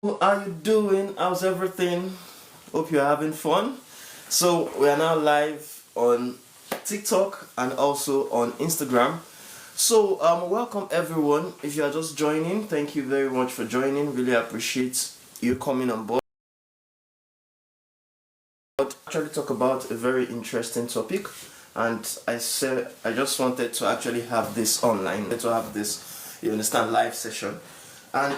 How are you doing? How's everything? Hope you're having fun. So we are now live on TikTok and also on Instagram. So welcome everyone. If you are just joining, thank you very much for joining. Really appreciate you coming on board. Actually talk about a very interesting topic, and I said I just wanted to actually have this online, to have this, you understand, live session. And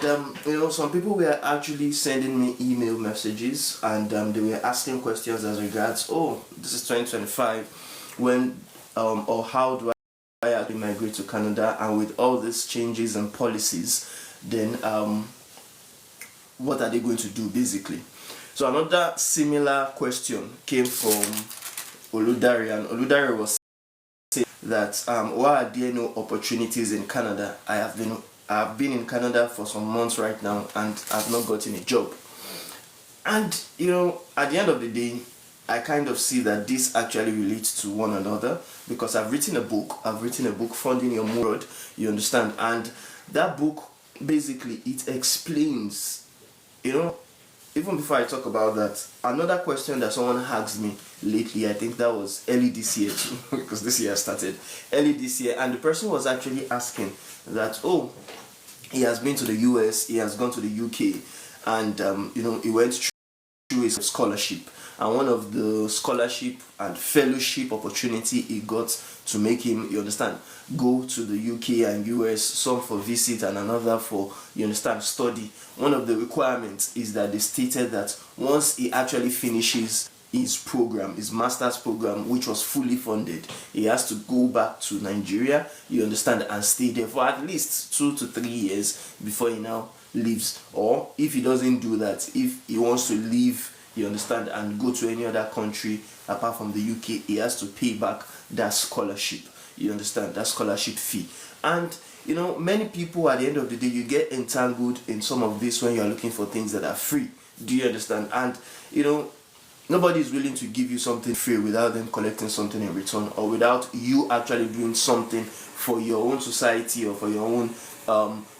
some people were actually sending me email messages, and they were asking questions as regards, oh, this is 2025, when or how do I actually migrate to Canada, and with all these changes and policies, then what are they going to do basically? So another similar question came from Oludari, and Oludari was saying that why are there no opportunities in Canada? I've been in Canada for some months right now, and I've not gotten a job. And at the end of the day, I kind of see that this actually relates to one another, because I've written a book. Funding Your Mood, you understand, and that book basically it explains, even before I talk about that, another question that someone asked me lately, I think that was early this year too, because this year started early this year, and the person was actually asking that, oh, he has been to the US, he has gone to the UK, and he went through his scholarship, and one of the scholarship and fellowship opportunity he got to make him, you understand, go to the UK and US, some for visit and another for, you understand, study. One of the requirements is that they stated that once he actually finishes his program, his master's program, which was fully funded, he has to go back to Nigeria, you understand, and stay there for at least 2 to 3 years before he now leaves. Or if he doesn't do that, if he wants to leave, you understand, and go to any other country apart from the UK, he has to pay back that scholarship, you understand, that scholarship fee. And many people, at the end of the day, you get entangled in some of this when you're looking for things that are free. Do you understand? And nobody is willing to give you something free without them collecting something in return, or without you actually doing something for your own society, or for your own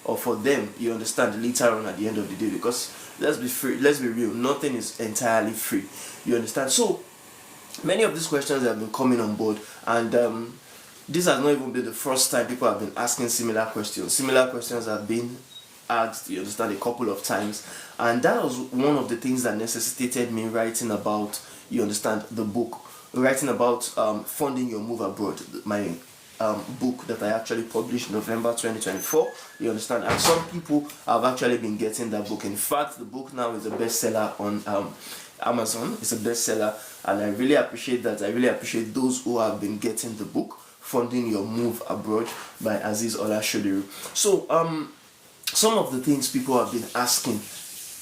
or for them, you understand, later on at the end of the day. Because let's be real, nothing is entirely free, you understand. So many of these questions have been coming on board, and this has not even been the first time people have been asking similar questions. Similar questions have been asked, you understand, a couple of times, and that was one of the things that necessitated me writing about, you understand, the book, writing about funding your move abroad, my book that I actually published November 2024, you understand. And some people have actually been getting that book. In fact, the book now is a bestseller on Amazon. It's a bestseller, and I really appreciate that. I really appreciate those who have been getting the book, Funding Your Move Abroad by Aziz Olashoderu. So some of the things people have been asking,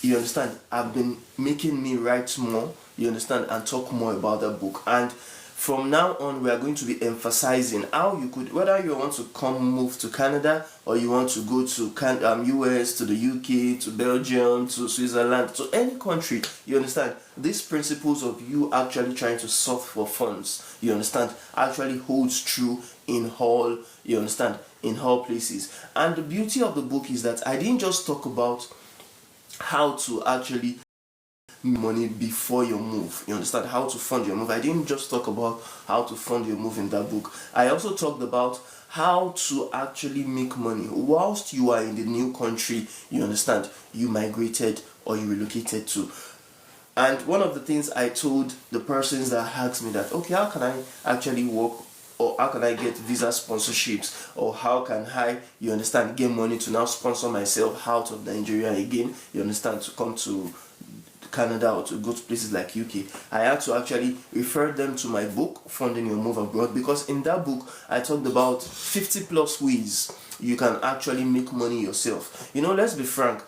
you understand, have been making me write more, you understand, and talk more about that book. And from now on, we are going to be emphasizing how you could, whether you want to move to Canada, or you want to go to US, to the UK, to Belgium, to Switzerland, to any country, you understand, these principles of you actually trying to source for funds, you understand, actually holds true in all, you understand, in all places. And the beauty of the book is that I didn't just talk about how to actually money before your move, you understand, how to fund your move. I didn't just talk about how to fund your move in that book. I also talked about how to actually make money whilst you are in the new country, you understand, you migrated or you relocated to. And one of the things I told the persons that asked me that, okay, how can I actually work, or how can I get visa sponsorships, or how can I, you understand, get money to now sponsor myself out of Nigeria again, you understand, to come to Canada or to go to places like UK. I had to actually refer them to my book, Funding Your Move Abroad, because in that book I talked about 50 plus ways you can actually make money yourself. Let's be frank,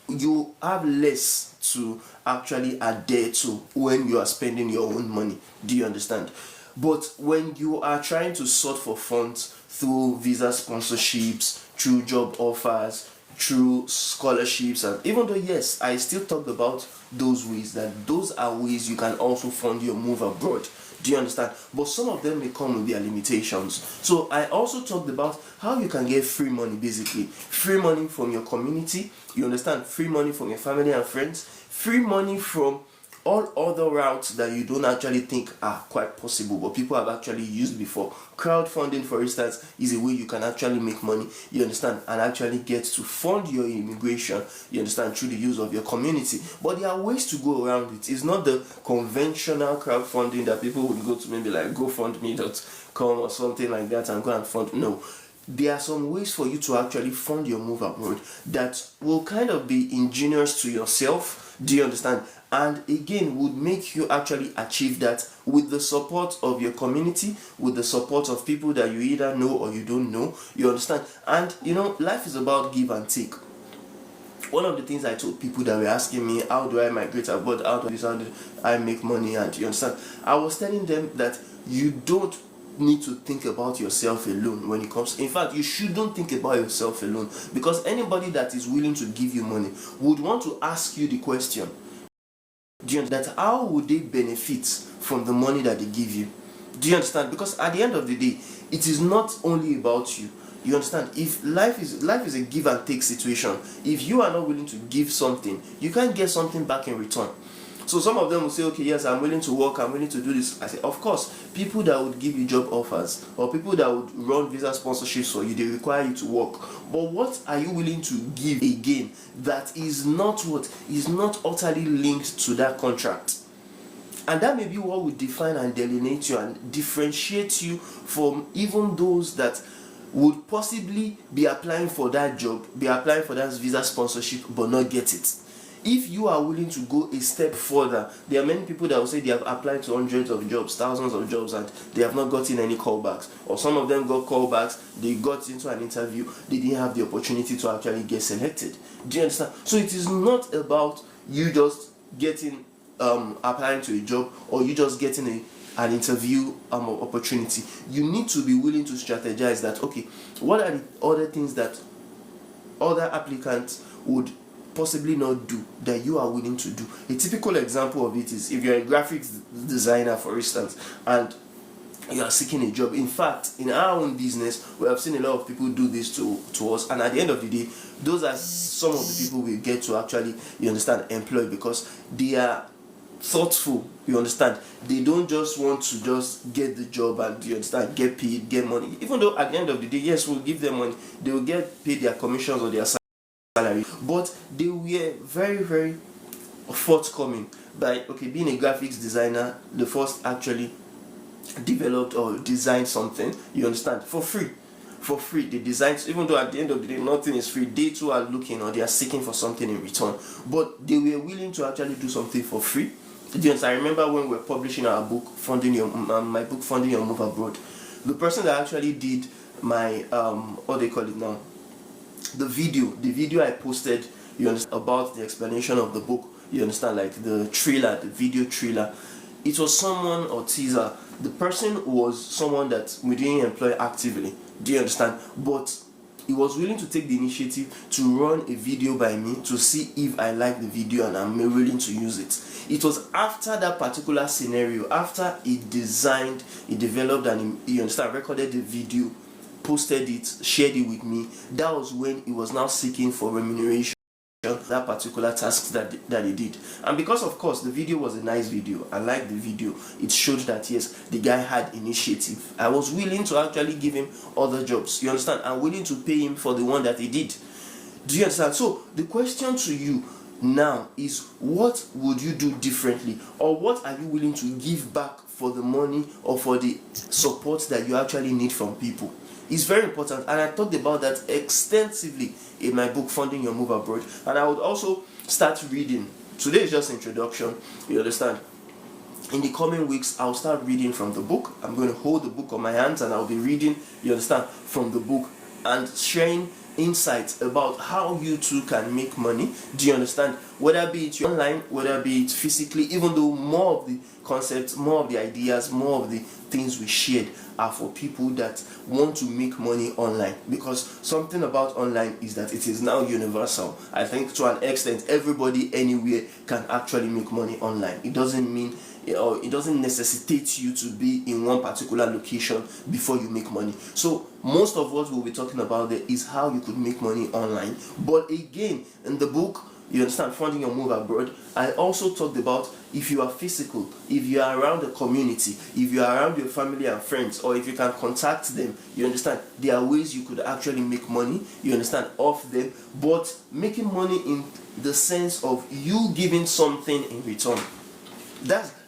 you have less to actually adhere to when you are spending your own money. Do you understand? But when you are trying to sort for funds through visa sponsorships, through job offers, through scholarships, and even though, yes, I still talked about those ways, that those are ways you can also fund your move abroad. Do you understand? But some of them may come with their limitations. So I also talked about how you can get free money, basically. Free money from your community, you understand? Free money from your family and friends, free money from all other routes that you don't actually think are quite possible, but people have actually used before. Crowdfunding, for instance, is a way you can actually make money, you understand, and actually get to fund your immigration, you understand, through the use of your community. But there are ways to go around it. It's not the conventional crowdfunding that people would go to, maybe like gofundme.com or something like that, and go and fund. No. There are some ways for you to actually fund your move abroad that will kind of be ingenious to yourself. Do you understand? And again, would make you actually achieve that with the support of your community, with the support of people that you either know or you don't know. You understand? And you know, life is about give and take. One of the things I told people that were asking me, how do I migrate abroad, how do I make money, and you understand, I was telling them that you don't need to think about yourself alone when it comes. In fact, you shouldn't think about yourself alone, because anybody that is willing to give you money would want to ask you the question, do you understand, that how would they benefit from the money that they give you? Do you understand? Because at the end of the day, it is not only about you. You understand? If life is a give and take situation, if you are not willing to give something, you can't get something back in return. So some of them will say, okay, yes, I'm willing to work, I'm willing to do this. I say, of course, people that would give you job offers or people that would run visa sponsorships for you, they require you to work. But what are you willing to give again that is not utterly linked to that contract? And that may be what would define and delineate you and differentiate you from even those that would possibly be applying for that job, be applying for that visa sponsorship, but not get it. If you are willing to go a step further, there are many people that will say they have applied to hundreds of jobs, thousands of jobs, and they have not gotten any callbacks. Or some of them got callbacks, they got into an interview, they didn't have the opportunity to actually get selected. Do you understand? So it is not about you just getting, applying to a job, or you just getting an interview opportunity. You need to be willing to strategize that, okay, what are the other things that other applicants would possibly not do that you are willing to do. A typical example of it is if you're a graphics designer, for instance, and you are seeking a job. In fact, in our own business, we have seen a lot of people do this to us, and at the end of the day, those are some of the people we get to actually, you understand, employ, because they are thoughtful. You understand, they don't just want to just get the job and, you understand, get paid, get money. Even though at the end of the day, yes, we'll give them money, they will get paid their commissions or their salary, but they were very, very forthcoming by, okay, being a graphics designer, the first actually developed or designed something, you understand, for free. They designed, even though at the end of the day nothing is free, they too are looking, or they are seeking for something in return, but they were willing to actually do something for free. Yes, I remember when we were publishing our book, my book, Funding Your Move Abroad, the person that actually did my what they call it now, the video I posted, you understand, about the explanation of the book, you understand, like the video trailer, it was someone, or teaser, the person was someone that we didn't employ actively, do you understand, but he was willing to take the initiative to run a video by me to see if I like the video and I'm willing to use it. It was after that particular scenario, after he designed, he developed, and he understand, recorded the video, posted it, shared it with me, that was when he was now seeking for remuneration, that particular task that he did. And because, of course, the video was a nice video, I liked the video, it showed that yes, the guy had initiative, I was willing to actually give him other jobs, you understand, I'm willing to pay him for the one that he did. Do you understand? So the question to you now is, what would you do differently, or what are you willing to give back for the money or for the support that you actually need from people? It's very important, and I talked about that extensively in my book, Funding Your Move Abroad. And I would also start reading. Today is just introduction, you understand. In the coming weeks, I'll start reading from the book. I'm going to hold the book on my hands and I'll be reading, you understand, from the book, and sharing insights about how you too can make money. Do you understand? Whether be it online, whether be it physically, even though more of the concepts, more of the ideas, more of the things we shared are for people that want to make money online, because something about online is that it is now universal. I think to an extent everybody anywhere can actually make money online. It doesn't mean or it doesn't necessitate you to be in one particular location before you make money. So most of what we'll be talking about there is how you could make money online. But again, in the book, you understand, funding your move abroad, I also talked about if you are physical, if you are around the community, if you are around your family and friends, or if you can contact them, you understand, there are ways you could actually make money, you understand, off them, but making money in the sense of you giving something in return.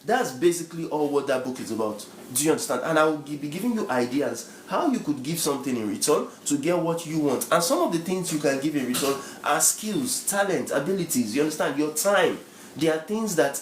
That's basically all what that book is about. Do you understand? And I will be giving you ideas how you could give something in return to get what you want. And some of the things you can give in return are skills, talent, abilities. You understand? Your time. There are things that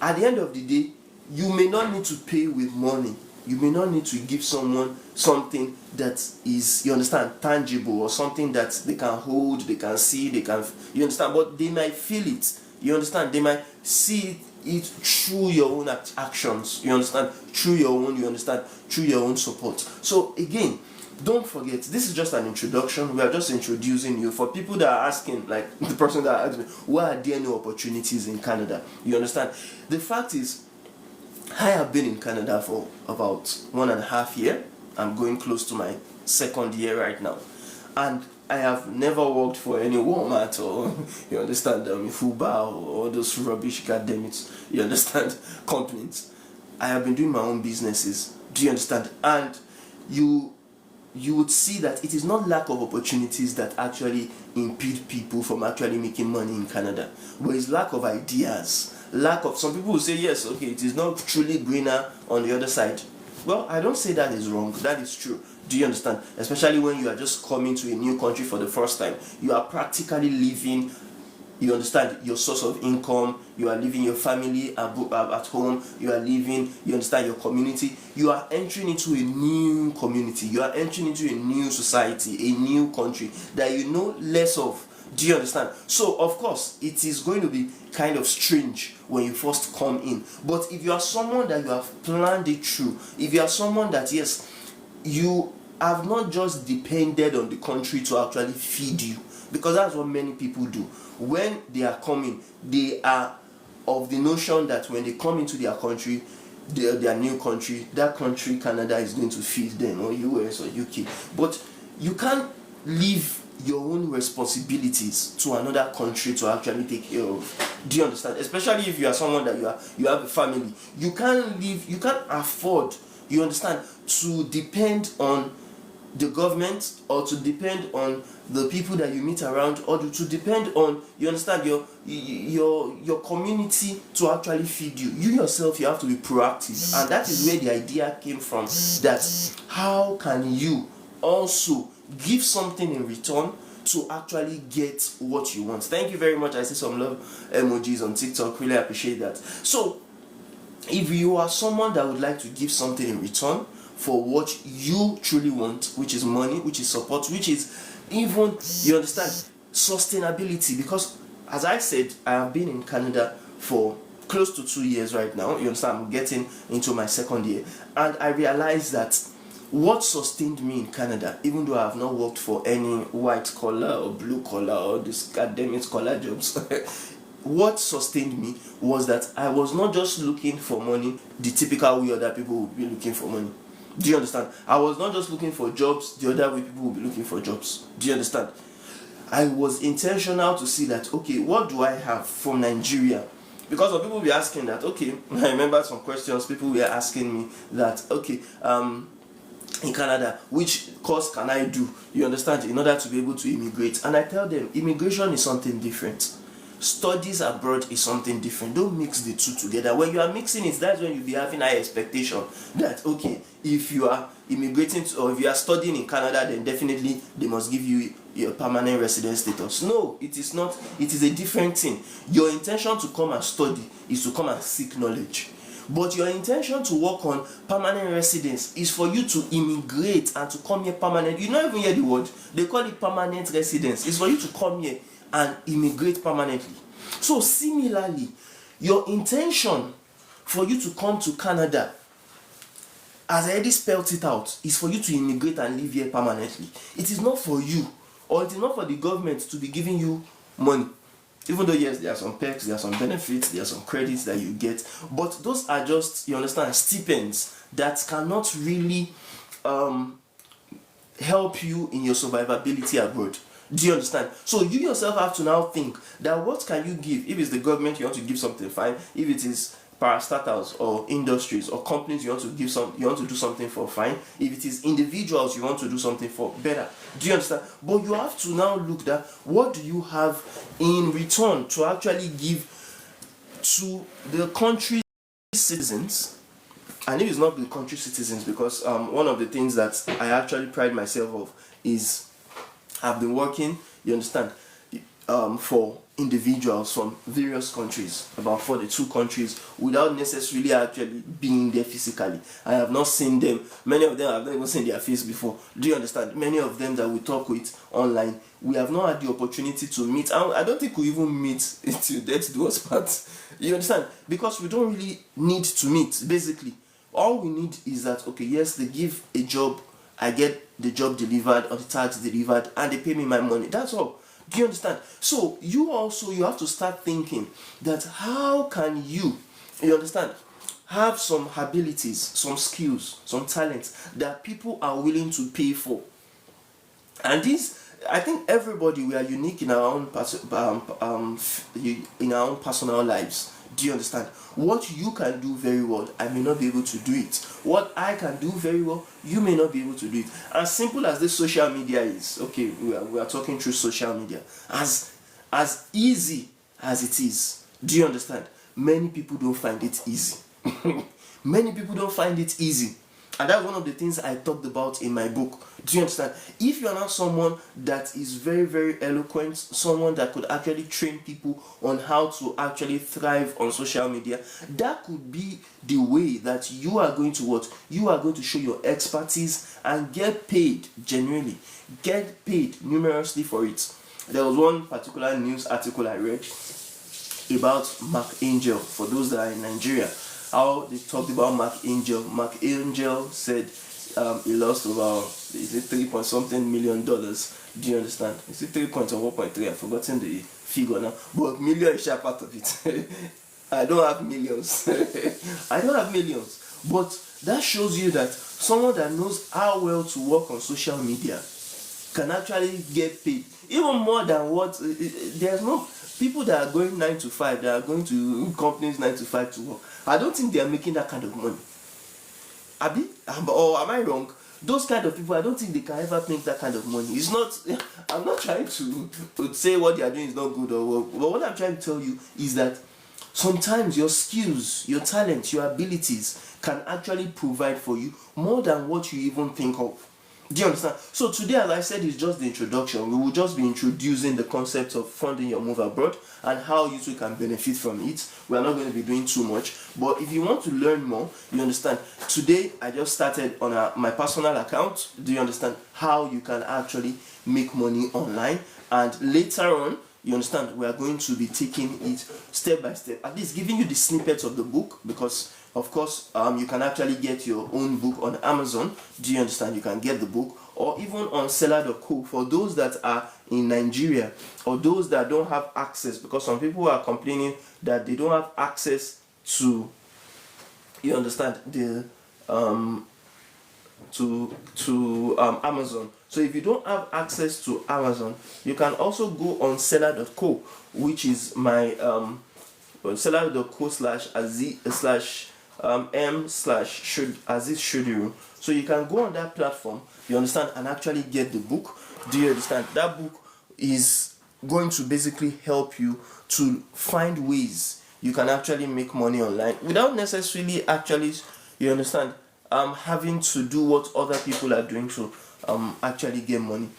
at the end of the day, you may not need to pay with money. You may not need to give someone something that is, you understand, tangible, or something that they can hold, they can see, they can, you understand, but they might feel it. You understand? They might see it through your own actions, you understand, through your own, you understand, through your own support. So again, don't forget, this is just an introduction. We are just introducing you. For people that are asking, like the person that asked me, why are there no opportunities in Canada? You understand? The fact is, I have been in Canada for about 1.5 years. I'm going close to my 2nd year right now. And I have never worked for any Walmart or, you understand, Fuba or all those rubbish, goddammit, you understand, companies. I have been doing my own businesses. Do you understand? And you would see that it is not lack of opportunities that actually impede people from actually making money in Canada, but it's lack of ideas. Lack of, some people will say, yes, okay, it is not truly greener on the other side. Well, I don't say that is wrong. That is true. Do you understand? Especially when you are just coming to a new country for the first time. You are practically leaving, you understand, your source of income. You are leaving your family at home. You are leaving, you understand, your community. You are entering into a new community. You are entering into a new society, a new country that you know less of. Do you understand? So, of course, it is going to be kind of strange when you first come in. But if you are someone that you have planned it through, if you are someone that, yes, you have not just depended on the country to actually feed you, because that's what many people do. When they are coming, they are of the notion that when they come into their country, their new country, that country, Canada, is going to feed them, or US or UK. But you can't leave your own responsibilities to another country to actually take care of. Do you understand? Especially if you are someone that you have a family. You can't live, you can't afford, you understand, to depend on the government, or to depend on the people that you meet around, or to depend on, you understand, your community to actually feed you. You yourself, you have to be proactive. And that is where the idea came from, that how can you also give something in return to actually get what you want. Thank you very much. I see some love emojis on TikTok. Really appreciate that. So if you are someone that would like to give something in return for what you truly want, which is money, which is support, which is even, you understand, sustainability, because as I said, I have been in Canada for close to 2 years right now. You understand, I'm getting into my 2nd year, and I realized that what sustained me in Canada, even though I have not worked for any white collar or blue collar or this goddamn collar jobs, what sustained me was that I was not just looking for money the typical way other people would be looking for money. Do you understand? I was not just looking for jobs the other way people would be looking for jobs. Do you understand? I was intentional to see that, okay, what do I have from Nigeria? Because some people will be asking that, okay, I remember some questions people were asking me that, okay, in Canada, which course can I do, you understand, in order to be able to immigrate? And I tell them, immigration is something different. Studies abroad is something different. Don't mix the two together. When you are mixing it, that's when you'll be having high expectation that, okay, if you are immigrating or if you are studying in Canada, then definitely they must give you your permanent resident status. No, it is not. It is a different thing. Your intention to come and study is to come and seek knowledge. But your intention to work on permanent residence is for you to immigrate and to come here permanent. You don't even hear the word. They call it permanent residence. It's for you to come here and immigrate permanently. So similarly, your intention for you to come to Canada, as I already spelled it out, is for you to immigrate and live here permanently. It is not for you, or it is not for the government to be giving you money. Even though yes, there are some perks, there are some benefits, there are some credits that you get, but those are just, you understand, stipends that cannot really help you in your survivability abroad. Do you understand? So you yourself have to now think that what can you give? If it's the government, you want to give something, fine. If it is parastatals or industries or companies, you want to do something for, fine. If it is individuals, you want to do something for, better. Do you understand? But you have to now look at what do you have in return to actually give to the country's citizens. And if it's not the country citizens, because one of the things that I actually pride myself of is I've been working, you understand, for individuals from various countries, about 42 countries, without necessarily actually being there physically. I have not seen them. Many of them I've not even seen their face before. Do you understand? Many of them that we talk with online, we have not had the opportunity to meet. I don't think we even meet until death do us part. You understand? Because we don't really need to meet, basically. All we need is that, okay, yes, they give a job, I get the job delivered or the task delivered, and they pay me my money. That's all. Do you understand? So you have to start thinking that how can you understand, have some abilities, some skills, some talents that people are willing to pay for. And this, I think everybody, we are unique in our own in our own personal lives. Do you understand? What you can do very well, I may not be able to do it. What I can do very well, you may not be able to do it. As simple as this social media is, okay, we are talking through social media. As easy as it is, do you understand? Many people don't find it easy. Many people don't find it easy. And that's one of the things I talked about in my book. Do you understand? If you're not someone that is very, very eloquent, someone that could actually train people on how to actually thrive on social media, that could be the way that you are going to what? You are going to show your expertise and get paid genuinely. Get paid numerously for it. There was one particular news article I read about Mark Angel, for those that are in Nigeria. How they talked about Mark Angel. Mark Angel said he lost about, is it $3 million? Do you understand? Is it 3 point or 1.3? I've forgotten the figure now. But million is a part of it. I don't have millions. I don't have millions. But that shows you that someone that knows how well to work on social media can actually get paid. Even more than what, there's no people that are going 9 to 5, that are going to companies 9 to 5 to work. I don't think they are making that kind of money. Abi? Or am I wrong? Those kind of people, I don't think they can ever make that kind of money. It's not, I'm not trying to say what they are doing is not good or what, but what I'm trying to tell you is that sometimes your skills, your talents, your abilities can actually provide for you more than what you even think of. Do you understand? So today, as I said, is just the introduction. We will just be introducing the concept of funding your move abroad and how you too can benefit from it. We are not going to be doing too much, but if you want to learn more, you understand. Today, I just started on my personal account. Do you understand how you can actually make money online? And later on, you understand, we are going to be taking it step by step, at least giving you the snippets of the book, because of course, you can actually get your own book on Amazon. Do you understand? You can get the book, or even on seller.co for those that are in Nigeria or those that don't have access, because some people are complaining that they don't have access to, you understand, the Amazon. So if you don't have access to Amazon, you can also go on seller.co, which is my seller.co/m/Aziz Shudiru. So you can go on that platform, you understand, and actually get the book. Do you understand? That book is going to basically help you to find ways you can actually make money online without necessarily actually, you understand, having to do what other people are doing to actually get money.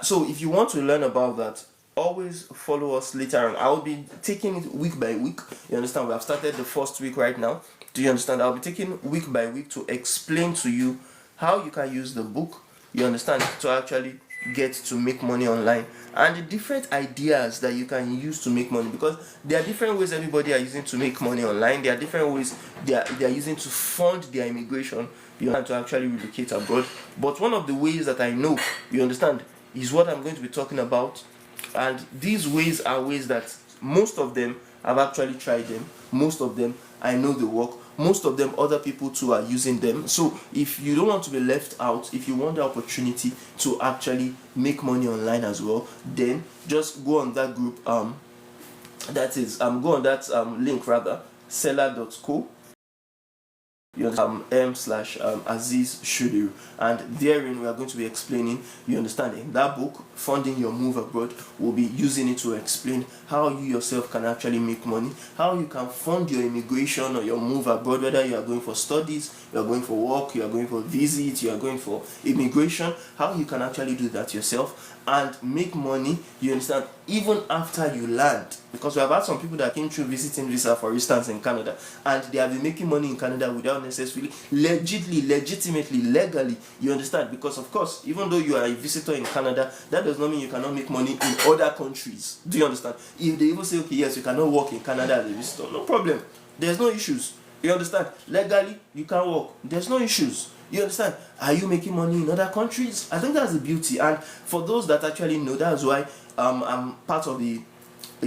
So if you want to learn about that, always follow us later on. I will be taking it week by week. You understand? We have started the first week right now. Do you understand? I'll be taking week by week to explain to you how you can use the book, you understand, to actually get to make money online, and the different ideas that you can use to make money, because there are different ways everybody are using to make money online. There are different ways they are using to fund their immigration, you know, to actually relocate abroad. But one of the ways that I know, you understand, is what I'm going to be talking about. And these ways are ways that most of them I've actually tried them. Most of them I know they work. Most of them other people too are using them. So if you don't want to be left out, if you want the opportunity to actually make money online as well, then just go on that group, that is go on that link rather, seller.co Aziz Shudiru, and therein we are going to be explaining, you understand, in that book, Funding Your Move Abroad, we'll be using it to explain how you yourself can actually make money, how you can fund your immigration or your move abroad, whether you are going for studies, you are going for work, you are going for visit, you are going for immigration, how you can actually do that yourself and make money, you understand, even after you land. Because we have had some people that came through visiting visa, for instance, in Canada, and they have been making money in Canada without necessarily legitimately, legally, you understand. Because of course, even though you are a visitor in Canada, that does not mean you cannot make money in other countries. Do you understand? If they even say, okay, yes, you cannot work in Canada as a visitor, no problem, there's no issues. You understand? Legally, you can work, there's no issues. You understand? Are you making money in other countries? I think that's the beauty. And for those that actually know, that's why I'm part of a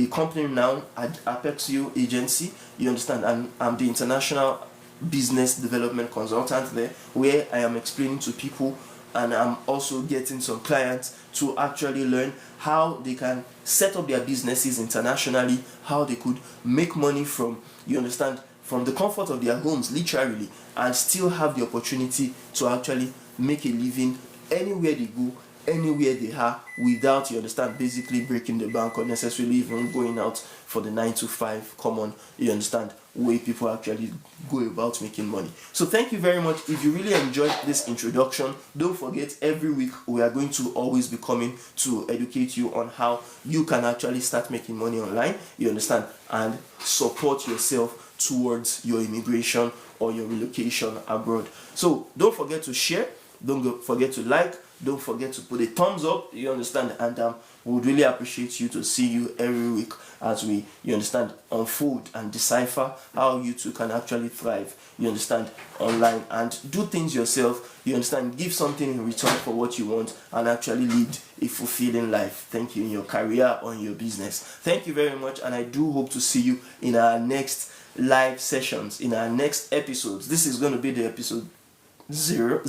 company now at Apexio agency. You understand? And I'm the international business development consultant there, where I am explaining to people, and I'm also getting some clients to actually learn how they can set up their businesses internationally, how they could make money from, you understand, from the comfort of their homes, literally, and still have the opportunity to actually make a living anywhere they go, anywhere they are, without, you understand, basically breaking the bank or necessarily even going out for the 9 to 5 common, you understand, way people actually go about making money. So thank you very much. If you really enjoyed this introduction, don't forget, every week we are going to always be coming to educate you on how you can actually start making money online, you understand, and support yourself towards your immigration or your relocation abroad. So don't forget to share, don't forget to like, don't forget to put a thumbs up, you understand, and we would really appreciate you to see you every week as we, you understand, unfold and decipher how you too can actually thrive, you understand, online, and do things yourself, you understand, give something in return for what you want, and actually lead a fulfilling life. Thank you, in your career or in your business. Thank you very much, and I do hope to see you in our next live sessions, in our next episodes. This is going to be the episode zero,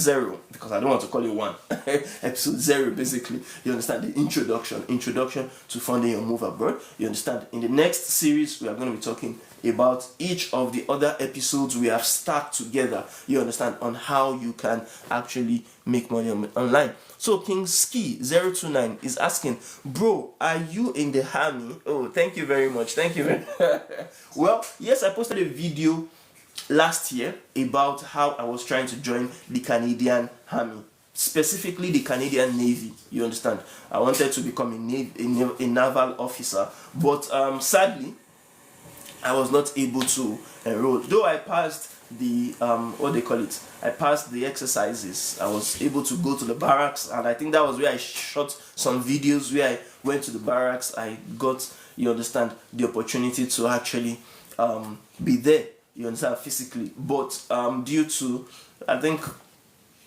because I don't want to call it one. Episode 0, basically, you understand, the introduction to funding your move abroad, you understand. In the next series, we are going to be talking about each of the other episodes we have stacked together, you understand, on how you can actually make money online. So King Ski 029 is asking, bro, are you in the army? Oh, thank you very much. Thank you very well, yes, I posted a video last year about how I was trying to join the Canadian Army, specifically the Canadian Navy, you understand. I wanted to become a naval officer, but sadly I was not able to enroll, though I passed the what they call it, I passed the exercises. I was able to go to the barracks, and I think that was where I shot some videos where I went to the barracks. I got, you understand, the opportunity to actually be there, you understand, physically, but due to, I think,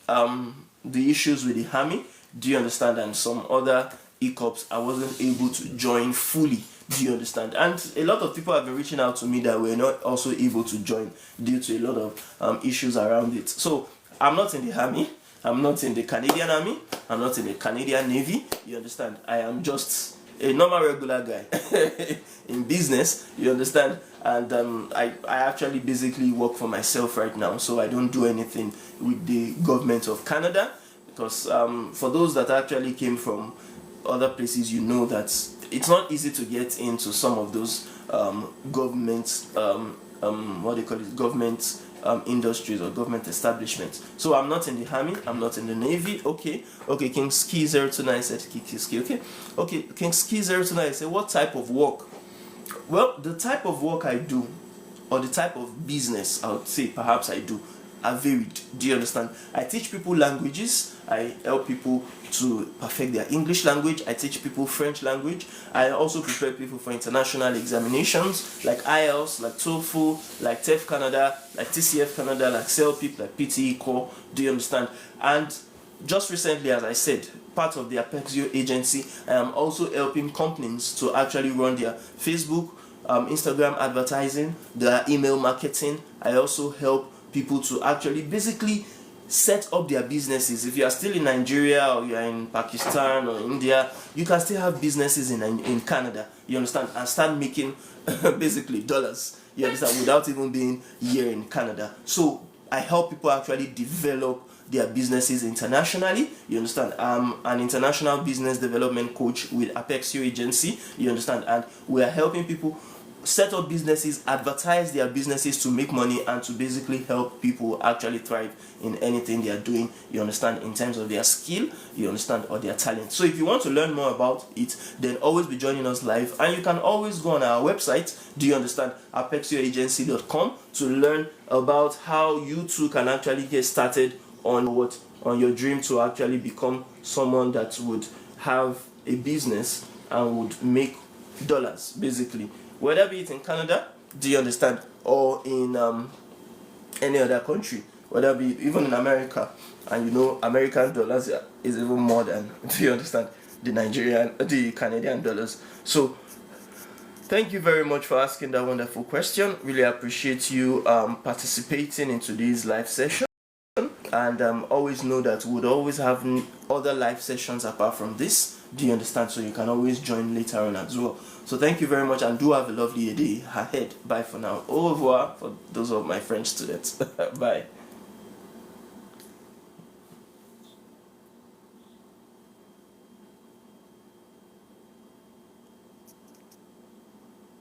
the issues with the army, do you understand, and some other hiccups, I wasn't able to join fully, do you understand. And a lot of people have been reaching out to me that were not also able to join due to a lot of issues around it. So I'm not in the army, I'm not in the Canadian Army, I'm not in the Canadian Navy, you understand. I am just a normal regular guy in business, you understand. And I actually basically work for myself right now, so I don't do anything with the government of Canada, because for those that actually came from other places, you know that it's not easy to get into some of those government what they call it, government industries or government establishments. So I'm not in the army, I'm not in the navy. Okay, King Ski 029 said King Ski. Okay, King Ski 029 said, what type of work? Well, the type of work I do, or the type of business I would say perhaps I do, are varied. Do you understand? I teach people languages. I help people to perfect their English language. I teach people French language. I also prepare people for international examinations like A.O.S, like TOEFL, like TEF Canada, like TCF Canada, like CELPIP, like PTE Core. Do you understand? And just recently, as I said, part of the Apexio agency, I am also helping companies to actually run their Facebook, Instagram advertising, their email marketing. I also help people to actually basically set up their businesses. If you are still in Nigeria or you are in Pakistan or India, you can still have businesses in Canada, you understand, and start making basically dollars, you understand, without even being here in Canada. So I help people actually develop their businesses internationally, you understand. I'm an international business development coach with Apexio agency, you understand, and we are helping people set up businesses, advertise their businesses to make money, and to basically help people actually thrive in anything they are doing, you understand, in terms of their skill, you understand, or their talent. So if you want to learn more about it, then always be joining us live, and you can always go on our website, do you understand, apexioagency.com, to learn about how you too can actually get started on your dream to actually become someone that would have a business and would make dollars, basically, whether be it in Canada, do you understand, or in any other country, whether be even in America. And you know, American dollars is even more than, do you understand, the Canadian dollars. So thank you very much for asking that wonderful question. Really appreciate you participating in today's live session. And always know that we would always have other live sessions apart from this, do you understand, so you can always join later on as well. So thank you very much, and do have a lovely day ahead. Bye for now. Au revoir for those of my French students. Bye.